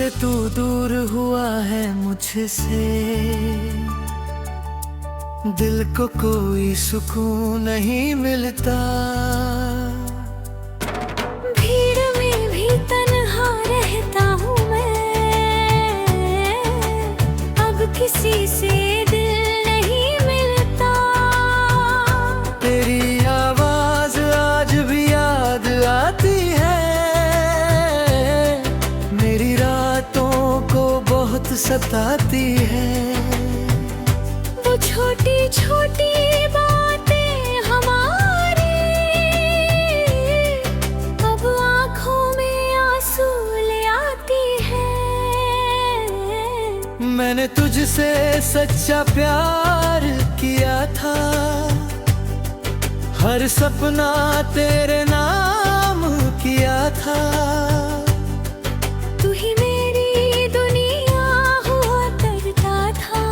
से तू दूर हुआ है मुझसे, दिल को कोई सुकून नहीं मिलता। भीड़ में भी तन्हा रहता हूँ मैं, अब किसी से दिल नहीं मिलता। तेरी आवाज आज भी याद आती है, मेरी रातों को बहुत सताती है। वो छोटी छोटी बातें हमारी अब आंखों में आंसू ले आती है। मैंने तुझसे सच्चा प्यार किया था, हर सपना तेरे नाम किया था। तू ही मेरी दुनिया हुआ करता था।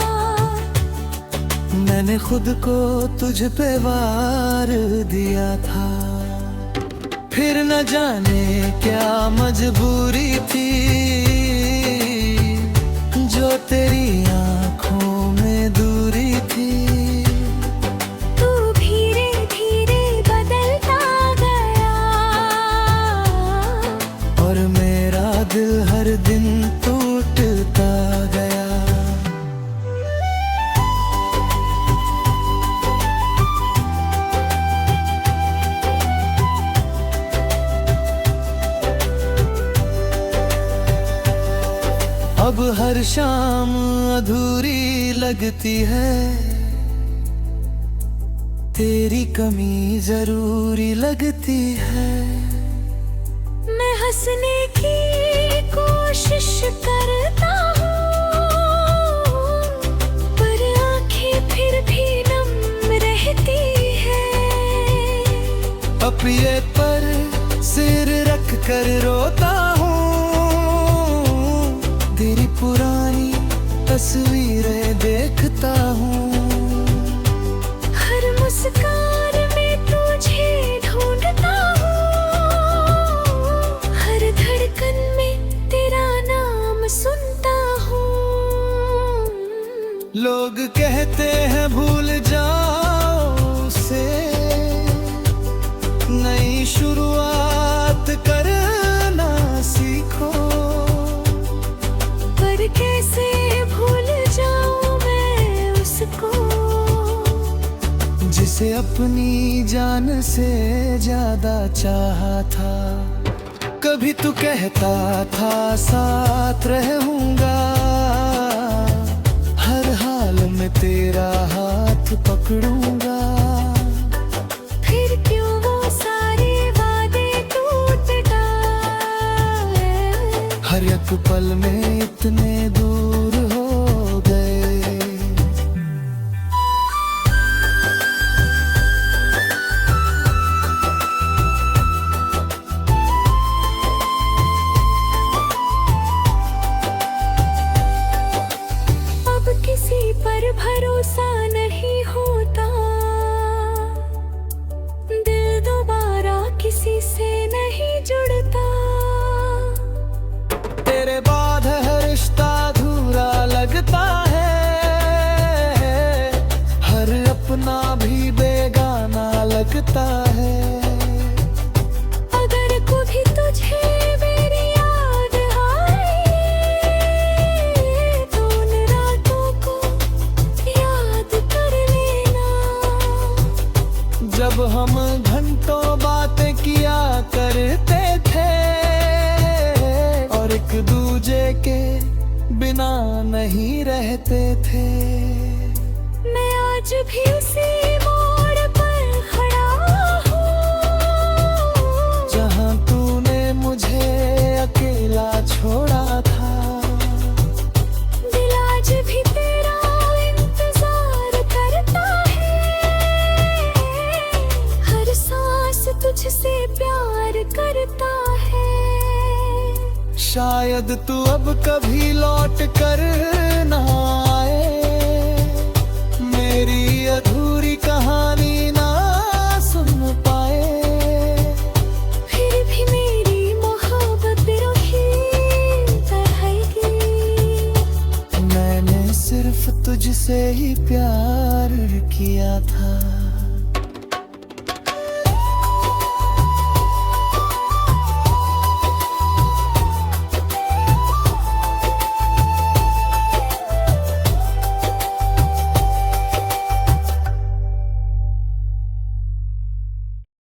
मैंने खुद को तुझ पे वार दिया था, फिर न जाने क्या मजबूरी थी जो तेरी आंखों में दूरी थी। तू धीरे धीरे बदलता गया और मेरा दिल हर दिन टूटता गया। अब हर शाम अधूरी लगती है, तेरी कमी जरूरी लगती है। मैं हंसने की कोशिश करता हूँ, पर आंखें फिर भी नम रहती है। अपने पर सिर रख कर रोता हूँ, तेरी पुरानी तस्वीरें देखता हूँ। हर मुस्कान में तुझे ढूंढता हूँ, हर धड़कन में तेरा नाम सुनता हूँ। लोग कहते हैं भूल जाओ उसे, नई शुरुआत करना सीखो। पर कैसे भूल जाऊं मैं उसको, जिसे अपनी जान से ज्यादा चाहा था। कभी तू कहता था साथ रहूंगा, हर हाल में तेरा हाथ पकड़ूंगा। फिर क्यों वो सारे वादे टूट गए, हर एक पल में इतने दूर हो गए। अब किसी पर भरोसा नहीं होता, दिल दोबारा किसी से नहीं जुड़ता। तेरे बाद हर रिश्ता अधूरा लगता है, हर अपना भी बेगाना लगता है। अगर कभी तुझे मेरी याद आए, तो उन रातों को याद कर लेना, जब हम घंटों बातें किया करते थे और एक दूजे के बिना नहीं रहते थे। मैं आज भी उसी मोड़ पर खड़ा हूँ, जहाँ तूने मुझे अकेला छोड़ा था। दिल आज भी तेरा इंतजार करता है, हर सांस तुझसे प्यार करता है। शायद तू अब कभी लौट कर ना आए, मेरी अधूरी कहानी ना सुन पाए। फिर भी मेरी मोहब्बत रुखी तरह तुझसे ही प्यार किया था।